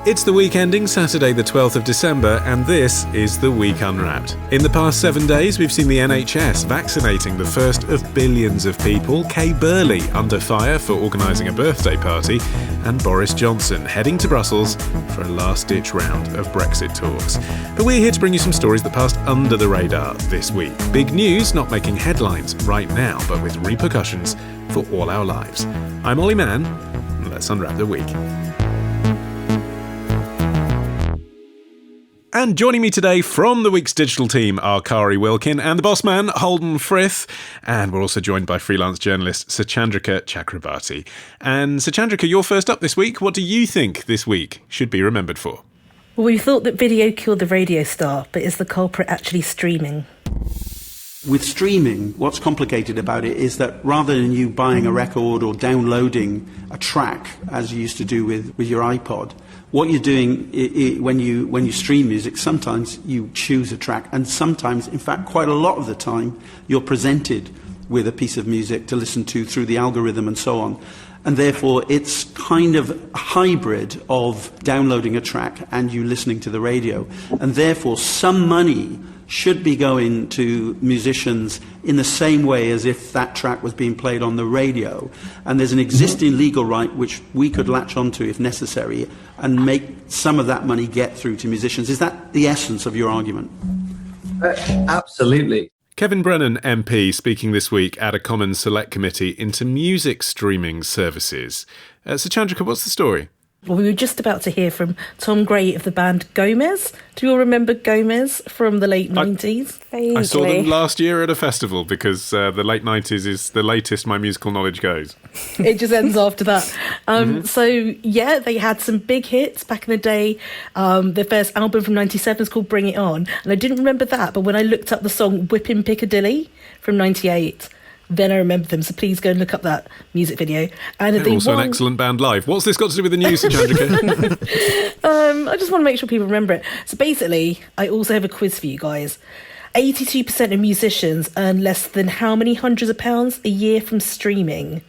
It's the week ending Saturday the 12th of December, and this is The Week Unwrapped. In the past 7 days, we've seen the NHS vaccinating the first of billions of people, Kay Burley under fire for organising a birthday party, and Boris Johnson heading to Brussels for a last-ditch round of Brexit talks. But we're here to bring you some stories that passed under the radar this week. Big news not making headlines right now, but with repercussions for all our lives. I'm Olly Mann, and let's unwrap the week. And joining me today from the week's digital team are Kari, Wilkin and the boss man, Holden, Frith. And we're also joined by freelance journalist Suchandrika Chakrabarti. And Suchandrika, you're first up this week. What do you think this week should be remembered for? Well, we thought that video killed the radio star, but is the culprit actually streaming? With streaming, what's complicated about it is that rather than you buying a record or downloading a track, as you used to do with your iPod, what you're doing when you stream music, sometimes you choose a track, and sometimes, in fact, quite a lot of the time, you're presented with a piece of music to listen to through the algorithm and so on. And therefore, it's kind of a hybrid of downloading a track and you listening to the radio. And therefore, some money should be going to musicians in the same way as if that track was being played on the radio. And there's an existing legal right which we could latch onto if necessary and make some of that money get through to musicians. Is that the essence of your argument? Absolutely. Kevin Brennan MP speaking this week at a Commons Select Committee into music streaming services. Suchandrika, what's the story? Well, we were just about to hear from Tom Gray of the band Gomez. Do you all remember Gomez from the late 90s? I saw them last year at a festival because the late 90s is the latest my musical knowledge goes. It just ends after that. So, yeah, they had some big hits back in the day. Their first album from 97 is called Bring It On. And I didn't remember that, but when I looked up the song Whippin' Piccadilly from 98... then I remember them, so please go and look up that music video. And they're also an excellent band live. What's this got to do with the news, Suchandrika? I just want to make sure people remember it. So basically, I also have a quiz for you guys. 82% of musicians earn less than how many hundreds of pounds a year from streaming?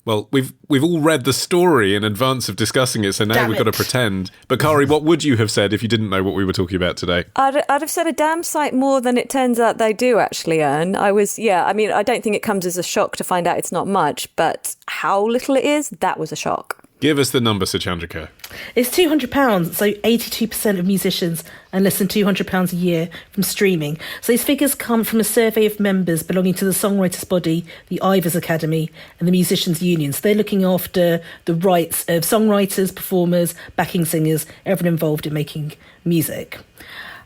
Well, we've all read the story in advance of discussing it, so now we've got to pretend. But Kari, what would you have said if you didn't know what we were talking about today? I'd have said a damn sight more than it turns out they do actually earn. I don't think it comes as a shock to find out it's not much, but how little it is, that was a shock. Give us the number, Suchandrika. It's £200, so 82% of musicians earn less than £200 a year from streaming. So these figures come from a survey of members belonging to the songwriters body, the Ivors Academy, and the musicians' unions. They're looking after the rights of songwriters, performers, backing singers, everyone involved in making music.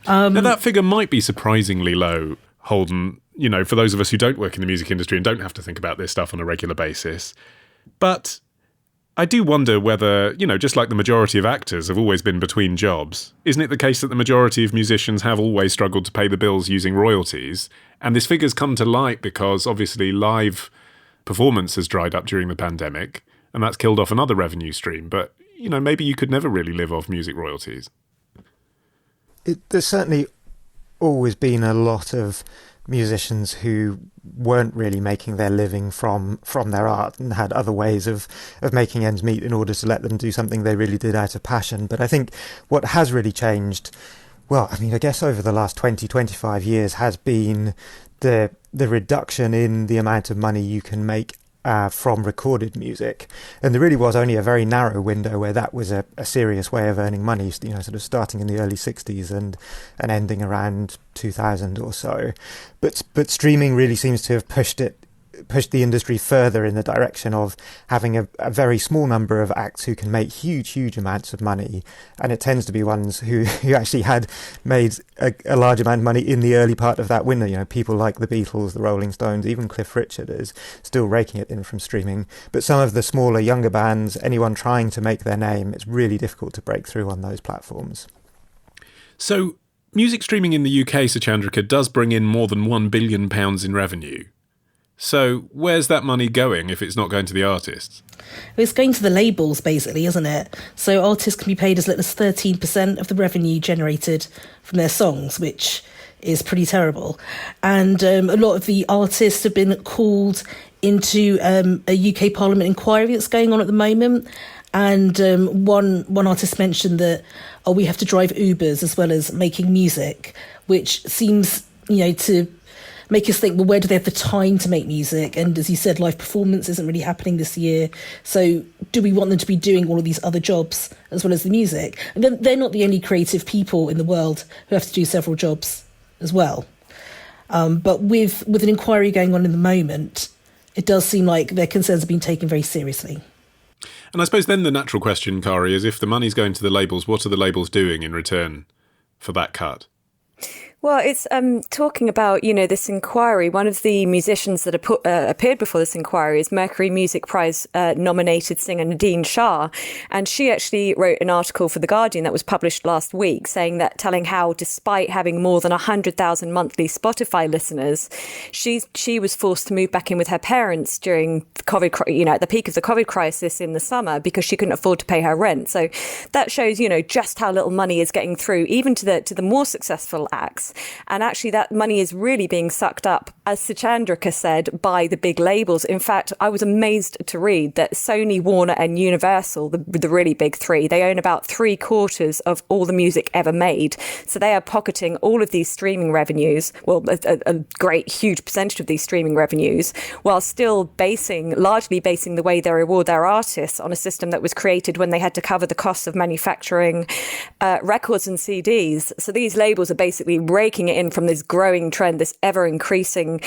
Now, that figure might be surprisingly low, Holden, for those of us who don't work in the music industry and don't have to think about this stuff on a regular basis. But I do wonder whether, just like the majority of actors have always been between jobs, isn't it the case that the majority of musicians have always struggled to pay the bills using royalties? And this figure's come to light because obviously live performance has dried up during the pandemic, and that's killed off another revenue stream. But, maybe you could never really live off music royalties. There's certainly always been a lot of musicians who weren't really making their living from their art and had other ways of making ends meet in order to let them do something they really did out of passion. But I think what has really changed, I guess over the last 20-25 years has been the reduction in the amount of money you can make from recorded music. And there really was only a very narrow window where that was a serious way of earning money, sort of starting in the early 60s and ending around 2000 or so. But streaming really seems to have pushed the industry further in the direction of having a very small number of acts who can make huge amounts of money, and it tends to be ones who actually had made a large amount of money in the early part of that window. People like the Beatles, the Rolling Stones, even Cliff Richard is still raking it in from streaming. But some of the smaller, younger bands, anyone trying to make their name, it's really difficult to break through on those platforms. So music streaming in the UK, Suchandrika, does bring in more than £1 billion in revenue. So where's that money going if it's not going to the artists? It's going to the labels, basically, isn't it? So artists can be paid as little as 13% of the revenue generated from their songs, which is pretty terrible. And a lot of the artists have been called into a UK Parliament inquiry that's going on at the moment. And one artist mentioned that, we have to drive Ubers as well as making music, which seems, to make us think, well, where do they have the time to make music? And as you said, live performance isn't really happening this year. So do we want them to be doing all of these other jobs as well as the music? And then they're not the only creative people in the world who have to do several jobs as well. But with an inquiry going on in the moment, it does seem like their concerns are being taken very seriously. And I suppose then the natural question, Kari, is if the money's going to the labels, what are the labels doing in return for that cut? Well, it's talking about, this inquiry. One of the musicians that appeared before this inquiry is Mercury Music Prize nominated singer Nadine Shah. And she actually wrote an article for The Guardian that was published last week telling how despite having more than 100,000 monthly Spotify listeners, she was forced to move back in with her parents during the COVID, at the peak of the COVID crisis in the summer because she couldn't afford to pay her rent. So that shows, just how little money is getting through, even to the more successful acts. And actually that money is really being sucked up, as Suchandrika said, by the big labels. In fact, I was amazed to read that Sony, Warner and Universal, the really big three, they own about 3/4 of all the music ever made. So they are pocketing all of these streaming revenues, well, a great, huge percentage of these streaming revenues, while still largely basing the way they reward their artists on a system that was created when they had to cover the costs of manufacturing records and CDs. So these labels are basically raking it in from this growing trend, this ever-increasing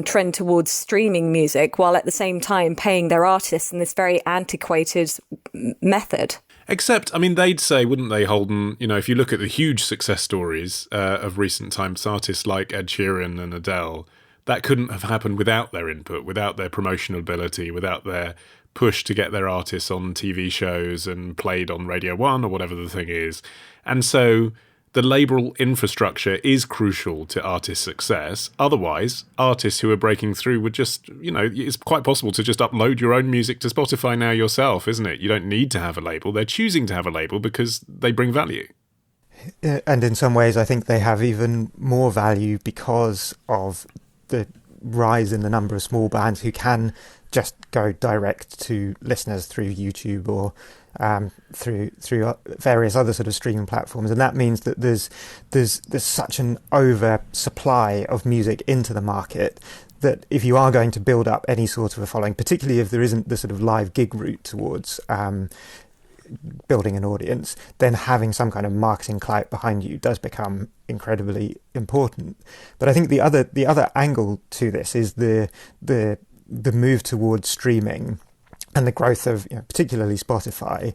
trend towards streaming music, while at the same time paying their artists in this very antiquated method. Except, they'd say, wouldn't they, Holden, if you look at the huge success stories of recent times, artists like Ed Sheeran and Adele, that couldn't have happened without their input, without their promotional ability, without their push to get their artists on TV shows and played on Radio 1 or whatever the thing is. And so the label infrastructure is crucial to artist success. Otherwise, artists who are breaking through would just, it's quite possible to just upload your own music to Spotify now yourself, isn't it? You don't need to have a label. They're choosing to have a label because they bring value. And in some ways, I think they have even more value because of the rise in the number of small bands who can just go direct to listeners through YouTube or through various other sort of streaming platforms, and that means that there's such an oversupply of music into the market that if you are going to build up any sort of a following, particularly if there isn't the sort of live gig route towards building an audience, then having some kind of marketing clout behind you does become incredibly important. But I think the other angle to this is the move towards streaming and the growth of particularly Spotify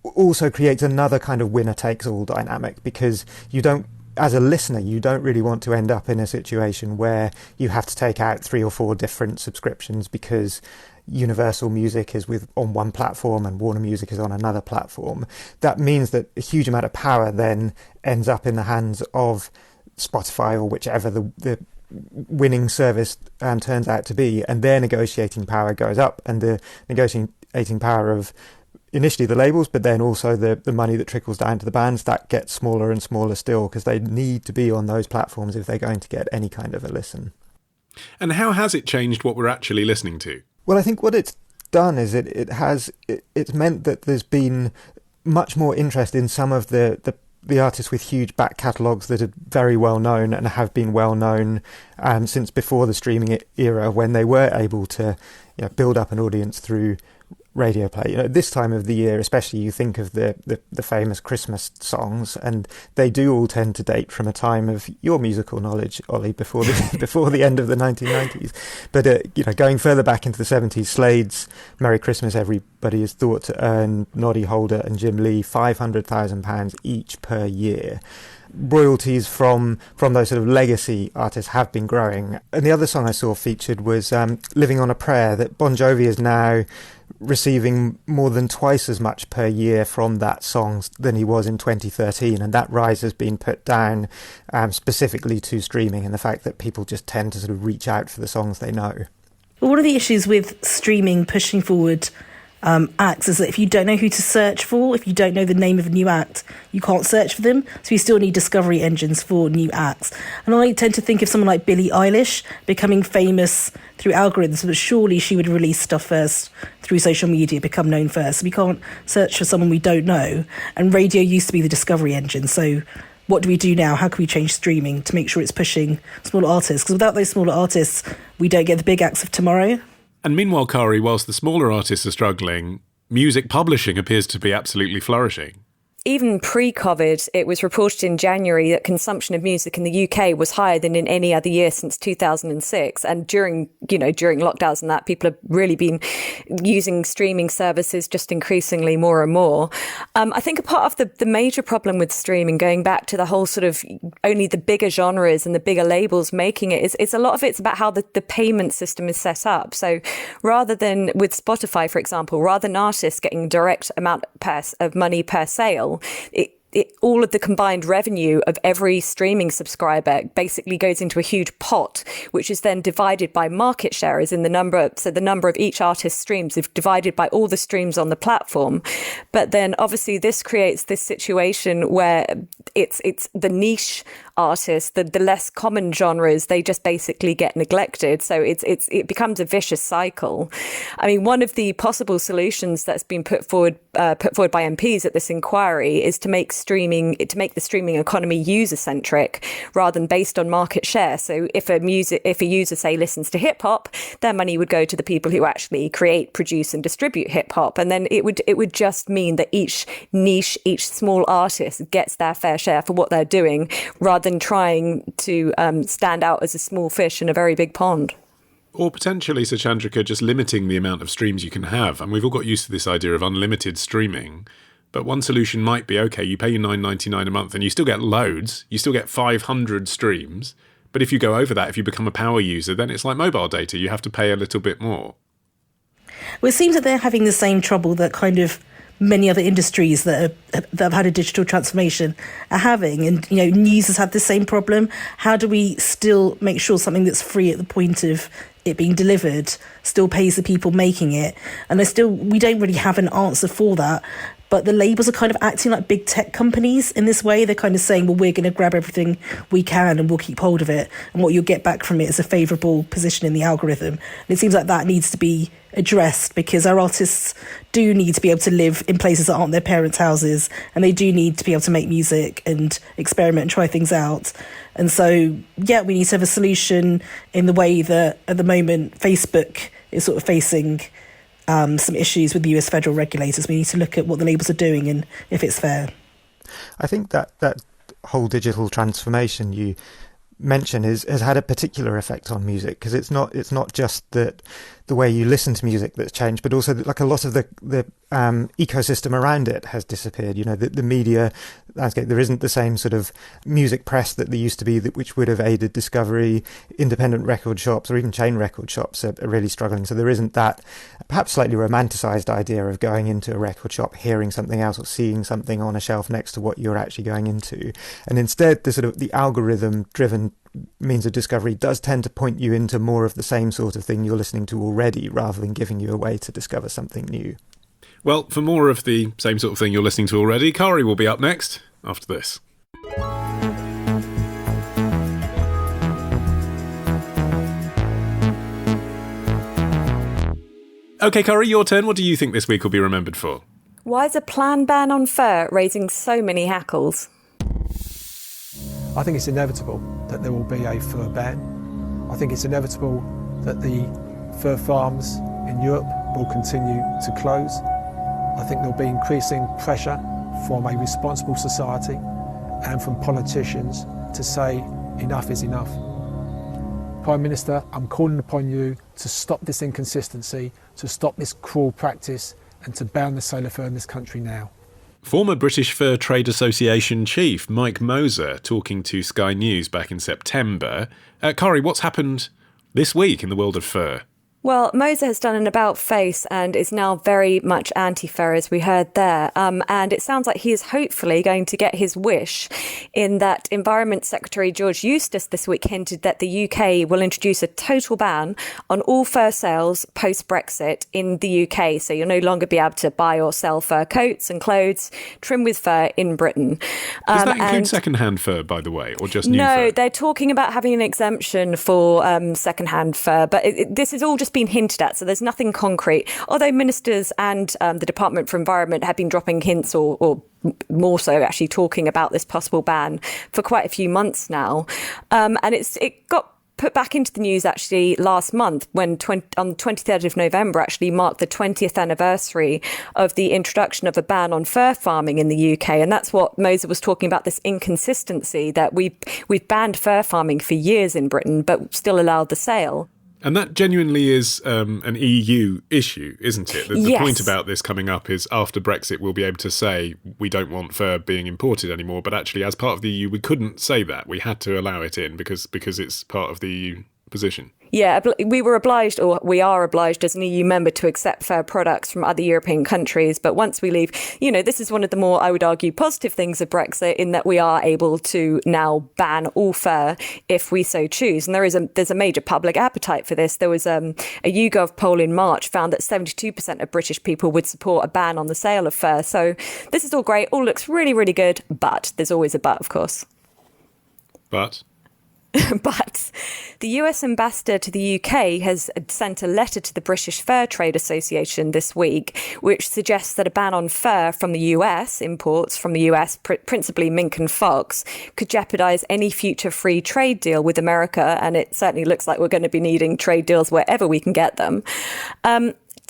also creates another kind of winner takes all dynamic, because you don't, as a listener, you don't really want to end up in a situation where you have to take out 3 or 4 different subscriptions because Universal Music is on one platform and Warner Music is on another platform. That means that a huge amount of power then ends up in the hands of Spotify or whichever the winning service turns out to be, and their negotiating power goes up, and the negotiating power of initially the labels, but then also the money that trickles down to the bands, that gets smaller and smaller still, because they need to be on those platforms if they're going to get any kind of a listen. And how has it changed what we're actually listening to? Well, I think what it's done is it's meant that there's been much more interest in some of the artists with huge back catalogues that are very well known and have been well known since before the streaming era, when they were able to build up an audience through radio play. This time of the year especially, you think of the famous Christmas songs, and they do all tend to date from a time of your musical knowledge, Ollie, before the end of the 1990s. But going further back into the 70s, Slade's Merry Christmas Everybody is thought to earn Noddy Holder and Jim Lee £500,000 each per year. Royalties from those sort of legacy artists have been growing. And the other song I saw featured was Living on a Prayer, that Bon Jovi is now receiving more than twice as much per year from that song than he was in 2013, and that rise has been put down specifically to streaming and the fact that people just tend to sort of reach out for the songs they know. One of the issues with streaming pushing forward acts is that if you don't know who to search for, if you don't know the name of a new act, you can't search for them. So we still need discovery engines for new acts. And I tend to think of someone like Billie Eilish becoming famous through algorithms, but surely she would release stuff first through social media, become known first. We can't search for someone we don't know. And radio used to be the discovery engine. So what do we do now? How can we change streaming to make sure it's pushing smaller artists? Because without those smaller artists, we don't get the big acts of tomorrow. And meanwhile, Kari, whilst the smaller artists are struggling, music publishing appears to be absolutely flourishing. Even pre-COVID, it was reported in January that consumption of music in the UK was higher than in any other year since 2006. And during lockdowns and that, people have really been using streaming services just increasingly more and more. I think a part of the major problem with streaming, going back to the whole sort of only the bigger genres and the bigger labels making it, is a lot of it's about how the payment system is set up. So rather than with Spotify, for example, rather than artists getting direct amount of money per sale, all of the combined revenue of every streaming subscriber basically goes into a huge pot, which is then divided by market share, as in the number of each artist's streams is divided by all the streams on the platform. But then obviously this creates this situation where it's the niche artists, the less common genres, they just basically get neglected. So it becomes a vicious cycle. I mean, one of the possible solutions that's been put forward by MPs at this inquiry is to make the streaming economy user-centric rather than based on market share. So if a user, say, listens to hip-hop, their money would go to the people who actually create, produce and distribute hip-hop. And then it would just mean that each niche, each small artist gets their fair share for what they're doing, rather than trying to stand out as a small fish in a very big pond. Or potentially, Suchandrika, just limiting the amount of streams you can have. And we've all got used to this idea of unlimited streaming. But one solution might be, okay, you pay your $9.99 a month and you still get loads. You still get 500 streams. But if you go over that, if you become a power user, then it's like mobile data. You have to pay a little bit more. Well, it seems that they're having the same trouble that kind of many other industries that have had a digital transformation are having. And, news has had the same problem. How do we still make sure something that's free at the point of it being delivered still pays the people making it? And we don't really have an answer for that. But the labels are kind of acting like big tech companies in this way. They're kind of saying, well, we're going to grab everything we can and we'll keep hold of it. And what you'll get back from it is a favourable position in the algorithm. And it seems like that needs to be addressed, because our artists do need to be able to live in places that aren't their parents' houses. And they do need to be able to make music and experiment and try things out. And so, yeah, we need to have a solution in the way that at the moment Facebook is sort of facing some issues with the US federal regulators. We need to look at what the labels are doing and if it's fair. I think that whole digital transformation you mention has had a particular effect on music, because it's not just that the way you listen to music that's changed, but also that, like, a lot of the ecosystem around it has disappeared. The media landscape, there isn't the same sort of music press that there used to be, which would have aided discovery. Independent record shops or even chain record shops are really struggling. So there isn't that perhaps slightly romanticised idea of going into a record shop, hearing something else or seeing something on a shelf next to what you're actually going into. And instead, the algorithm-driven means of discovery does tend to point you into more of the same sort of thing you're listening to already, rather than giving you a way to discover something new. Well, for more of the same sort of thing you're listening to already, Kari will be up next after this. OK, Kari, your turn. What do you think this week will be remembered for? Why is a planned ban on fur raising so many hackles? I think it's inevitable that there will be a fur ban. I think it's inevitable that the fur farms in Europe will continue to close. I think there'll be increasing pressure from a responsible society and from politicians to say enough is enough. Prime Minister, I'm calling upon you to stop this inconsistency, to stop this cruel practice, and to ban the sale of fur in this country now. Former British Fur Trade Association chief Mike Moser talking to Sky News back in September. Kari, what's happened this week in the world of fur? Well, Moser has done an about-face and is now very much anti-fur, as we heard there. And it sounds like he is hopefully going to get his wish in that Environment Secretary George Eustace this week hinted that the UK will introduce a total ban on all fur sales post-Brexit in the UK. So you'll no longer be able to buy or sell fur coats and clothes trimmed with fur in Britain. Does that include second-hand fur, by the way, or just new fur? No, they're talking about having an exemption for second-hand fur, but this is all just been hinted at, so there's nothing concrete. Although ministers and the Department for Environment have been dropping hints or more so actually talking about this possible ban for quite a few months now. And it got put back into the news actually last month when on the 23rd of November actually marked the 20th anniversary of the introduction of a ban on fur farming in the UK. And that's what Moser was talking about, this inconsistency that we've banned fur farming for years in Britain, but still allowed the sale. And that genuinely is an EU issue, isn't it? The Yes. point about this coming up is after Brexit, we'll be able to say we don't want fur being imported anymore. But actually, as part of the EU, we couldn't say that. We had to allow it in because it's part of the EU position. Yeah, we were obliged, or we are obliged as an EU member to accept fur products from other European countries. But once we leave, this is one of the more, I would argue, positive things of Brexit in that we are able to now ban all fur if we so choose. And there's a major public appetite for this. There was a YouGov poll in March found that 72% of British people would support a ban on the sale of fur. So this is all great, all looks really, really good. But there's always a but, of course. But the US ambassador to the UK has sent a letter to the British Fur Trade Association this week, which suggests that a ban on fur from the US, imports from the US, principally mink and fox, could jeopardise any future free trade deal with America. And it certainly looks like we're going to be needing trade deals wherever we can get them.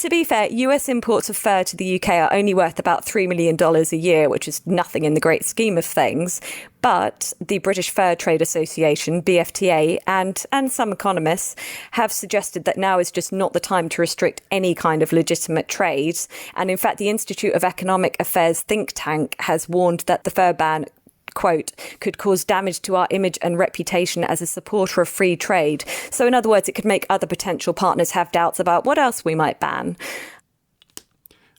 To be fair, US imports of fur to the UK are only worth about $3 million a year, which is nothing in the great scheme of things. But the British Fur Trade Association, BFTA, and some economists have suggested that now is just not the time to restrict any kind of legitimate trade. And in fact, the Institute of Economic Affairs think tank has warned that the fur ban, quote, could cause damage to our image and reputation as a supporter of free trade. So in other words, it could make other potential partners have doubts about what else we might ban.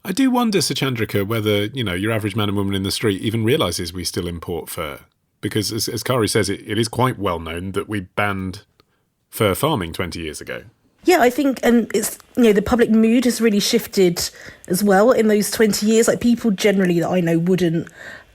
I do wonder, Suchandrika, whether, your average man and woman in the street even realises we still import fur. Because as Kari says, it is quite well known that we banned fur farming 20 years ago. Yeah, I think, and it's, the public mood has really shifted as well in those 20 years. Like, people generally that I know wouldn't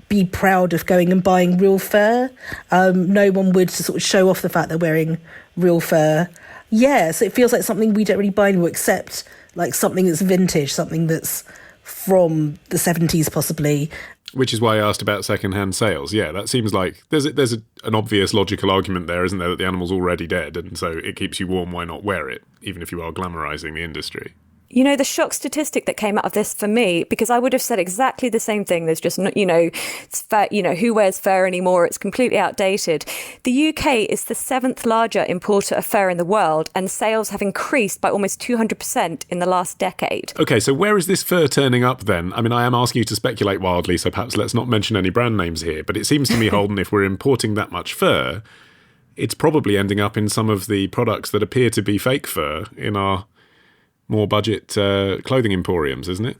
be proud of going and buying real fur. No one would sort of show off the fact they're wearing real fur. Yeah, so it feels like something we don't really buy anymore, except like something that's vintage, something that's from the 70s possibly. Which is why I asked about second-hand sales. Yeah, that seems like there's an obvious logical argument there, isn't there, that the animal's already dead, and so it keeps you warm, why not wear it, even if you are glamorising the industry? The shock statistic that came out of this for me, because I would have said exactly the same thing. There's just, it's fur, who wears fur anymore? It's completely outdated. The UK is the 7th larger importer of fur in the world, and sales have increased by almost 200% in the last decade. Okay, so where is this fur turning up then? I mean, I am asking you to speculate wildly, so perhaps let's not mention any brand names here, but it seems to me, Holden, if we're importing that much fur, it's probably ending up in some of the products that appear to be fake fur in our more budget clothing emporiums, isn't it?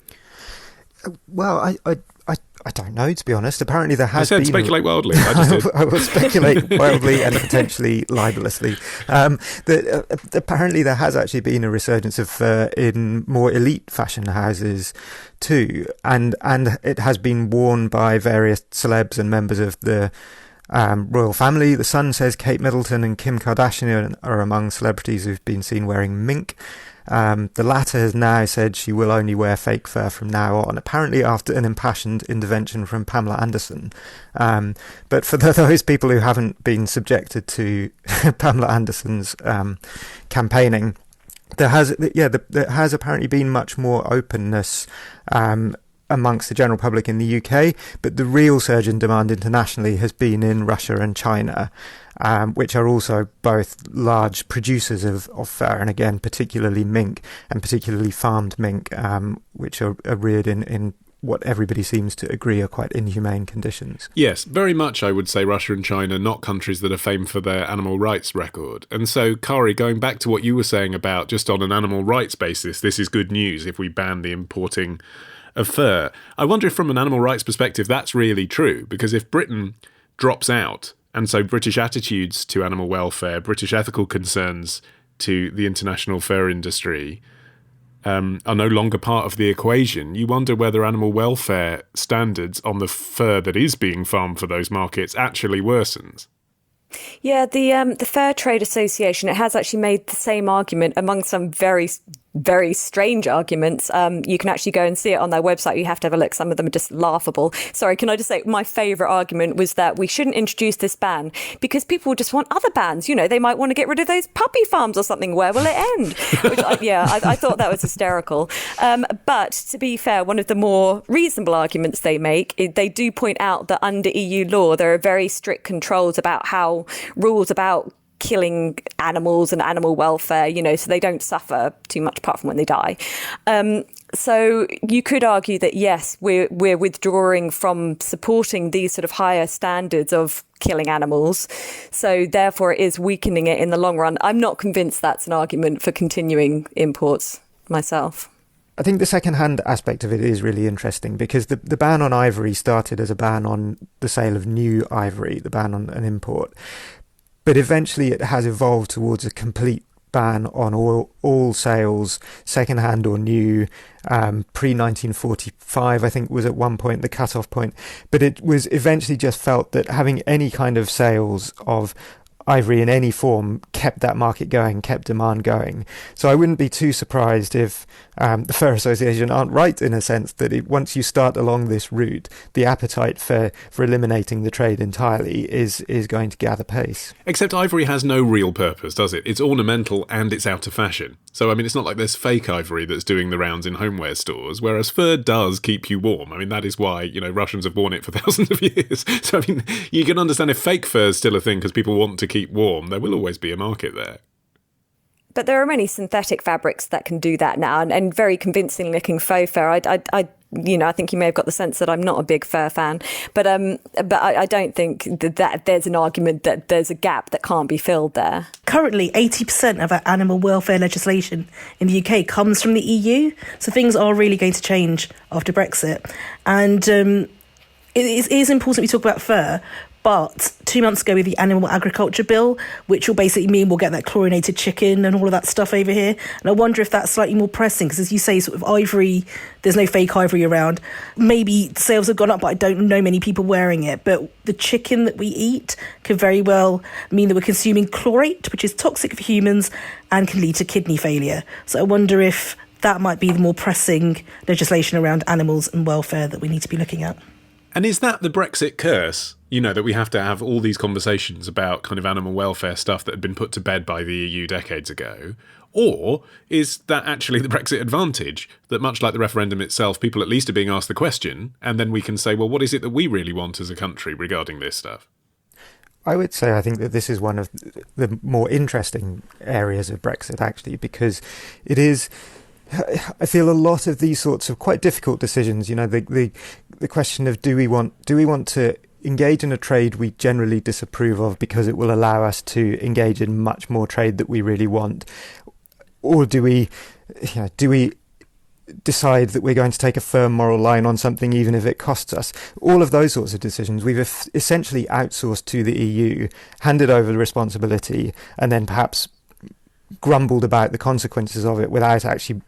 Well, I don't know, to be honest. Apparently there has been... speculate wildly. I just did. I will speculate wildly and potentially libelously. Apparently there has actually been a resurgence of fur in more elite fashion houses too. And it has been worn by various celebs and members of the royal family. The Sun says Kate Middleton and Kim Kardashian are among celebrities who've been seen wearing mink. The latter has now said she will only wear fake fur from now on, apparently after an impassioned intervention from Pamela Anderson. But for those people who haven't been subjected to Pamela Anderson's campaigning, there has apparently been much more openness amongst the general public in the UK, but the real surge in demand internationally has been in Russia and China, which are also both large producers of fur, and again, particularly mink, and particularly farmed mink, which are reared in what everybody seems to agree are quite inhumane conditions. Yes, very much, I would say, Russia and China, not countries that are famed for their animal rights record. And so, Kari, going back to what you were saying about just on an animal rights basis, this is good news if we ban the importing of fur. I wonder if from an animal rights perspective that's really true, because if Britain drops out, and so British attitudes to animal welfare, British ethical concerns to the international fur industry are no longer part of the equation, you wonder whether animal welfare standards on the fur that is being farmed for those markets actually worsens. Yeah, the Fair Trade Association, it has actually made the same argument among some very, very strange arguments. You can actually go and see it on their website. You have to have a look. Some of them are just laughable. Sorry, can I just say my favourite argument was that we shouldn't introduce this ban because people just want other bans. You know, they might want to get rid of those puppy farms or something. Where will it end? Which, I thought that was hysterical. But to be fair, one of the more reasonable arguments they make, they do point out that under EU law, there are very strict controls about rules about killing animals and animal welfare, you know, so they don't suffer too much apart from when they die. So you could argue that, yes, we're withdrawing from supporting these sort of higher standards of killing animals. So therefore it is weakening it in the long run. I'm not convinced that's an argument for continuing imports myself. I think the second-hand aspect of it is really interesting because the ban on ivory started as a ban on the sale of new ivory, the ban on an import. But eventually it has evolved towards a complete ban on all sales, second-hand or new. Pre-1945, I think, was at one point the cut-off point. But it was eventually just felt that having any kind of sales of ivory in any form kept that market going, kept demand going. So I wouldn't be too surprised if the Fur Association aren't right in a sense that once you start along this route, the appetite for eliminating the trade entirely is going to gather pace. Except ivory has no real purpose, does it? It's ornamental and it's out of fashion. So, I mean, it's not like there's fake ivory that's doing the rounds in homeware stores, whereas fur does keep you warm. I mean, that is why, you know, Russians have worn it for thousands of years. So, I mean, you can understand if fake fur is still a thing because people want to keep warm, there will always be a market there. But there are many synthetic fabrics that can do that now, and very convincing looking faux fur. I think you may have got the sense that I'm not a big fur fan, but I don't think that there's an argument that there's a gap that can't be filled there. Currently, 80% of our animal welfare legislation in the UK comes from the EU, so things are really going to change after Brexit. And it is important we talk about fur. But 2 months ago with the Animal Agriculture Bill, which will basically mean we'll get that chlorinated chicken and all of that stuff over here. And I wonder if that's slightly more pressing, because as you say, sort of ivory, there's no fake ivory around. Maybe sales have gone up, but I don't know many people wearing it. But the chicken that we eat could very well mean that we're consuming chlorate, which is toxic for humans and can lead to kidney failure. So I wonder if that might be the more pressing legislation around animals and welfare that we need to be looking at. And is that the Brexit curse? You know, that we have to have all these conversations about kind of animal welfare stuff that had been put to bed by the EU decades ago? Or is that actually the Brexit advantage? That much like the referendum itself, people at least are being asked the question, and then we can say, well, what is it that we really want as a country regarding this stuff? I would say I think that this is one of the more interesting areas of Brexit, actually, because it is... I feel a lot of these sorts of quite difficult decisions, you know, the question of do we want to engage in a trade we generally disapprove of because it will allow us to engage in much more trade that we really want, or do we decide that we're going to take a firm moral line on something even if it costs us? All of those sorts of decisions we've essentially outsourced to the EU, handed over the responsibility, and then perhaps grumbled about the consequences of it without actually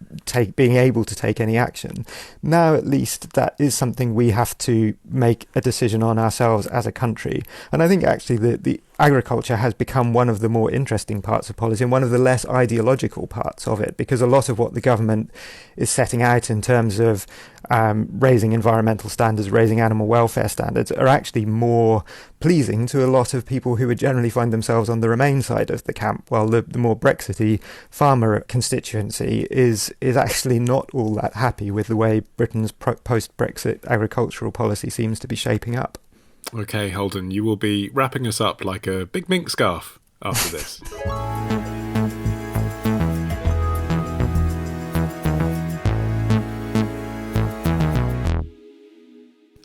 being able to take any action. Now, at least, that is something we have to make a decision on ourselves as a country. And I think actually the agriculture has become one of the more interesting parts of policy and one of the less ideological parts of it, because a lot of what the government is setting out in terms of raising environmental standards, raising animal welfare standards, are actually more pleasing to a lot of people who would generally find themselves on the Remain side of the camp, while the more Brexity farmer constituency is actually not all that happy with the way Britain's post-Brexit agricultural policy seems to be shaping up. OK, Holden, you will be wrapping us up like a big mink scarf after this.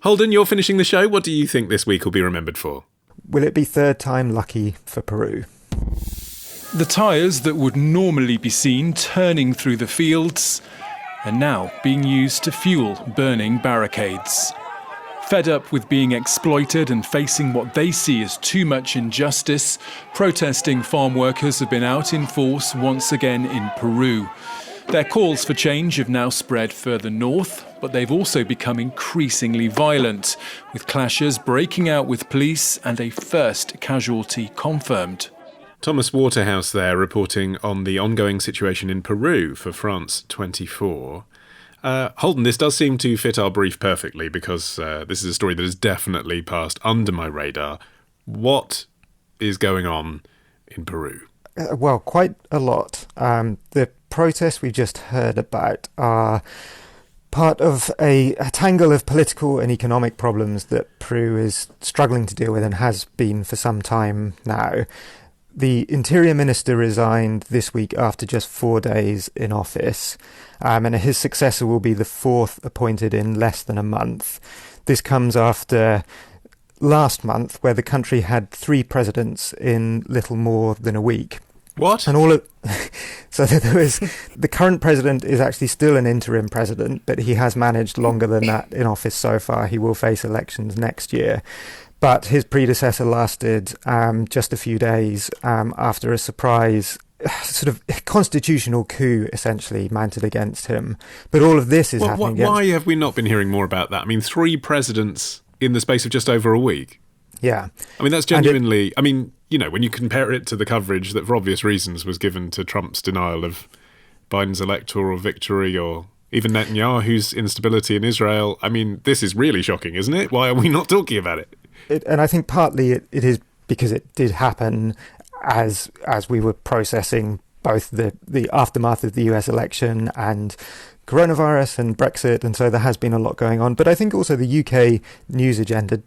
Holden, you're finishing the show. What do you think this week will be remembered for? Will it be third time lucky for Peru? The tyres that would normally be seen turning through the fields are now being used to fuel burning barricades. Fed up with being exploited and facing what they see as too much injustice, protesting farm workers have been out in force once again in Peru. Their calls for change have now spread further north, but they've also become increasingly violent, with clashes breaking out with police and a first casualty confirmed. Thomas Waterhouse there reporting on the ongoing situation in Peru for France 24. Holden, this does seem to fit our brief perfectly because this is a story that has definitely passed under my radar. What is going on in Peru? Well, quite a lot. The protests we just heard about are part of a tangle of political and economic problems that Peru is struggling to deal with and has been for some time now. The Interior Minister resigned this week after just 4 days in office, and his successor will be the fourth appointed in less than a month. This comes after last month, where the country had 3 presidents in little more than a week. What? And so the current president is actually still an interim president, but he has managed longer than that in office so far. He will face elections next year. But his predecessor lasted just a few days after a surprise sort of constitutional coup essentially mounted against him. But all of this is happening Why have we not been hearing more about that? I mean, 3 presidents in the space of just over a week. Yeah. I mean, that's genuinely... when you compare it to the coverage that, for obvious reasons, was given to Trump's denial of Biden's electoral victory or even Netanyahu's instability in Israel, I mean, this is really shocking, isn't it? Why are we not talking about it? And I think partly it is because it did happen as we were processing both the aftermath of the US election and coronavirus and Brexit, and so there has been a lot going on. But I think also the UK news agenda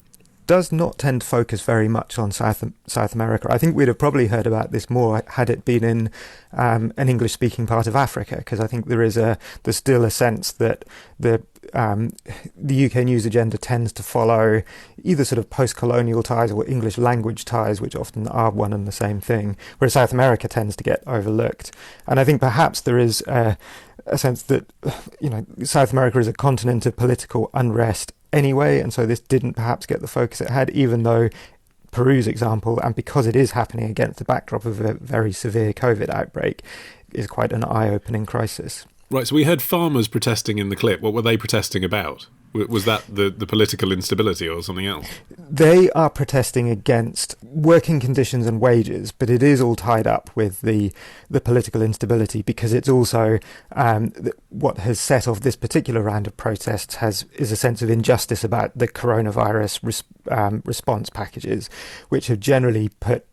does not tend to focus very much on South America. I think we'd have probably heard about this more had it been in an English-speaking part of Africa, because I think there's still a sense that the UK news agenda tends to follow either sort of post-colonial ties or English language ties, which often are one and the same thing, whereas South America tends to get overlooked. And I think perhaps there is a sense that South America is a continent of political unrest anyway, and so this didn't perhaps get the focus it had, even though Peru's example, and because it is happening against the backdrop of a very severe COVID outbreak, is quite an eye-opening crisis. Right, so we heard farmers protesting in the clip. What were they protesting about? Was that the political instability or something else? They are protesting against working conditions and wages, but it is all tied up with the political instability, because it's also what has set off this particular round of protests is a sense of injustice about the coronavirus response packages, which have generally put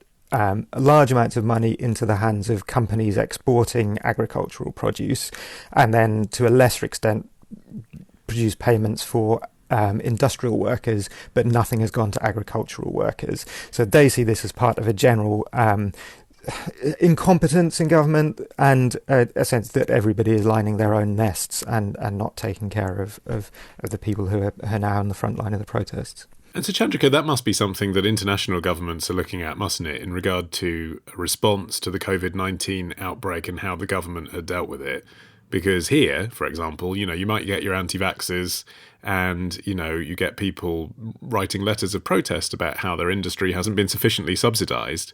large amounts of money into the hands of companies exporting agricultural produce, and then to a lesser extent produce payments for industrial workers, but nothing has gone to agricultural workers. So they see this as part of a general incompetence in government and a sense that everybody is lining their own nests and not taking care of the people who are now on the front line of the protests. And Suchandrika, that must be something that international governments are looking at, mustn't it, in regard to a response to the COVID-19 outbreak and how the government had dealt with it? Because here, for example, you might get your anti-vaxxers and, you get people writing letters of protest about how their industry hasn't been sufficiently subsidised.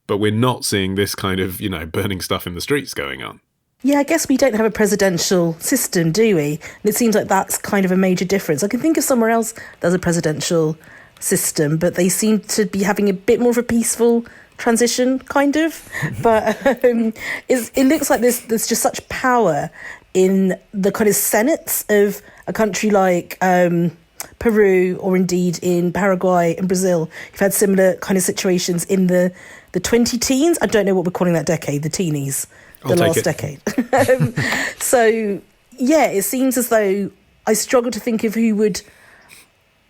But we're not seeing this kind of, burning stuff in the streets going on. Yeah, I guess we don't have a presidential system, do we? And it seems like that's kind of a major difference. I can think of somewhere else there's a presidential system, but they seem to be having a bit more of a peaceful transition, kind of. But it looks like there's just such power in the kind of senates of a country like Peru, or indeed in Paraguay and Brazil. You've had similar kind of situations in the 20-teens. I don't know what we're calling that decade, the teenies. The last decade. So, yeah, it seems as though I struggle to think of who would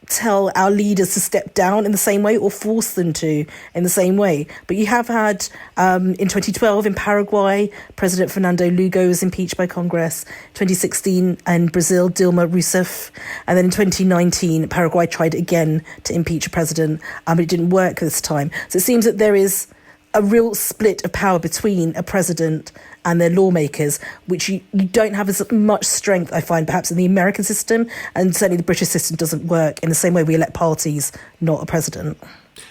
tell our leaders to step down in the same way or force them to in the same way. But you have had, in 2012 in Paraguay, President Fernando Lugo was impeached by Congress. 2016 in Brazil, Dilma Rousseff. And then in 2019, Paraguay tried again to impeach a president, but it didn't work this time. So it seems that there is a real split of power between a president and their lawmakers, which you don't have as much strength, I find, perhaps in the American system, and certainly the British system doesn't work in the same way we elect parties, not a president.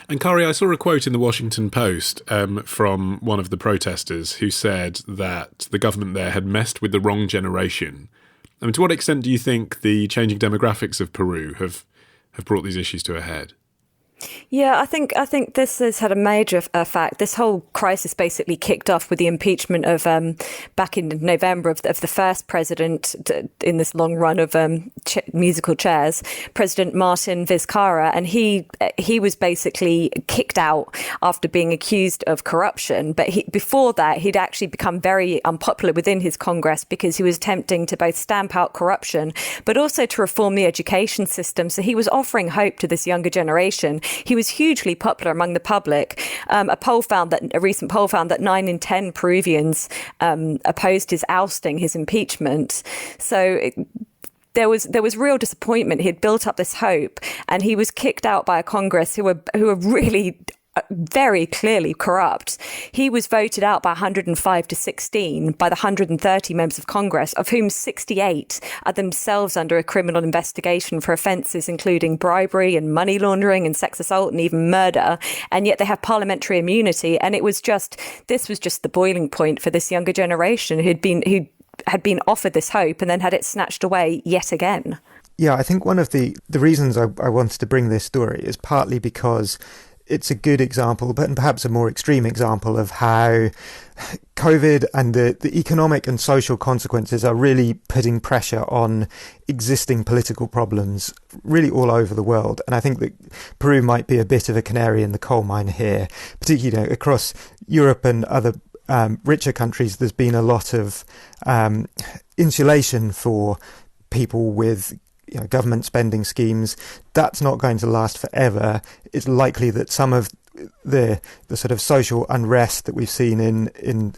And Kari, I saw a quote in the Washington Post from one of the protesters who said that the government there had messed with the wrong generation. I mean, to what extent do you think the changing demographics of Peru have brought these issues to a head? Yeah, I think this has had a major effect. This whole crisis basically kicked off with the impeachment of back in November of the first president in this long run of musical chairs, President Martin Vizcarra, and he was basically kicked out after being accused of corruption. But before that, he'd actually become very unpopular within his Congress because he was attempting to both stamp out corruption, but also to reform the education system. So he was offering hope to this younger generation. He was hugely popular among the public. A recent poll found that 9 in 10 Peruvians opposed his ousting, his impeachment. So there was real disappointment. He had built up this hope, and he was kicked out by a Congress who were really very clearly corrupt. He was voted out by 105 to 16 by the 130 members of Congress, of whom 68 are themselves under a criminal investigation for offences including bribery and money laundering and sex assault and even murder. And yet they have parliamentary immunity. And this was just the boiling point for this younger generation who had been offered this hope and then had it snatched away yet again. Yeah, I think one of the reasons I wanted to bring this story is partly because it's a good example, but perhaps a more extreme example of how COVID and the economic and social consequences are really putting pressure on existing political problems really all over the world. And I think that Peru might be a bit of a canary in the coal mine here, particularly across Europe and other richer countries. There's been a lot of insulation for people with government spending schemes. That's not going to last forever. It's likely that some of the sort of social unrest that we've seen in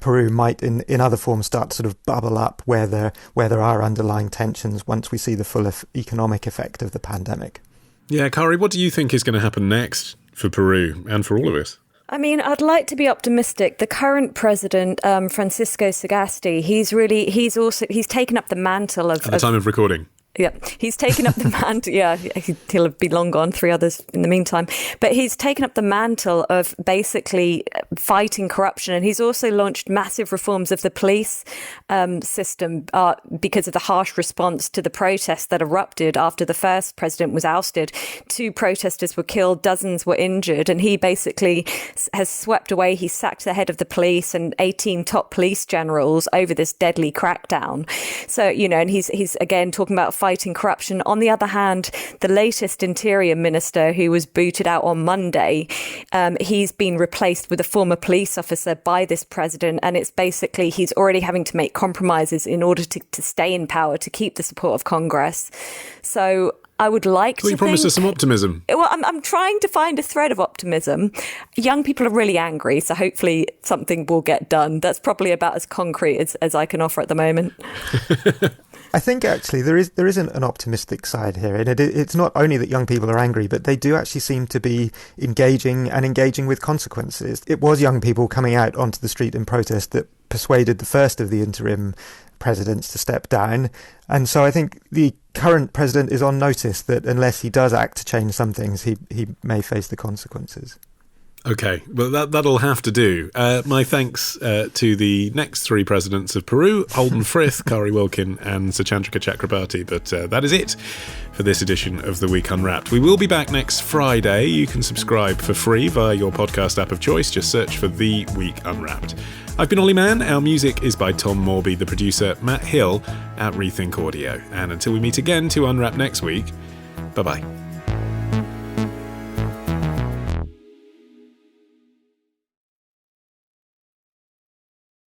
Peru might in other forms start to sort of bubble up where there are underlying tensions once we see the full economic effect of the pandemic. Yeah, Kari, what do you think is going to happen next for Peru and for all of us? I mean, I'd like to be optimistic. The current president, Francisco Sagasti, he's taken up the mantle of... At the time of recording. Yeah, he's taken up the mantle. Yeah, he'll be long gone, 3 others in the meantime. But he's taken up the mantle of basically fighting corruption. And he's also launched massive reforms of the police system because of the harsh response to the protests that erupted after the first president was ousted. 2 protesters were killed, dozens were injured. And he basically has swept away. He sacked the head of the police and 18 top police generals over this deadly crackdown. So, and he's again talking about fighting corruption. On the other hand, the latest interior minister, who was booted out on Monday, he's been replaced with a former police officer by this president. And it's basically he's already having to make compromises in order to stay in power, to keep the support of Congress. So I would like to think... You promised us some optimism. Well, I'm trying to find a thread of optimism. Young people are really angry, so hopefully something will get done. That's probably about as concrete as I can offer at the moment. I think actually there is an optimistic side here, and it's not only that young people are angry, but they do actually seem to be engaging with consequences. It was young people coming out onto the street in protest that persuaded the first of the interim presidents to step down. And so I think the current president is on notice that unless he does act to change some things, he may face the consequences. Okay, well, that'll have to do. My thanks to the next 3 presidents of Peru, Holden, Frith, Kari, Wilkin and Suchandrika Chakrabarti. But that is it for this edition of The Week Unwrapped. We will be back next Friday. You can subscribe for free via your podcast app of choice. Just search for The Week Unwrapped. I've been Olly Mann. Our music is by Tom Morby, the producer, Matt Hill at Rethink Audio. And until we meet again to unwrap next week, bye-bye.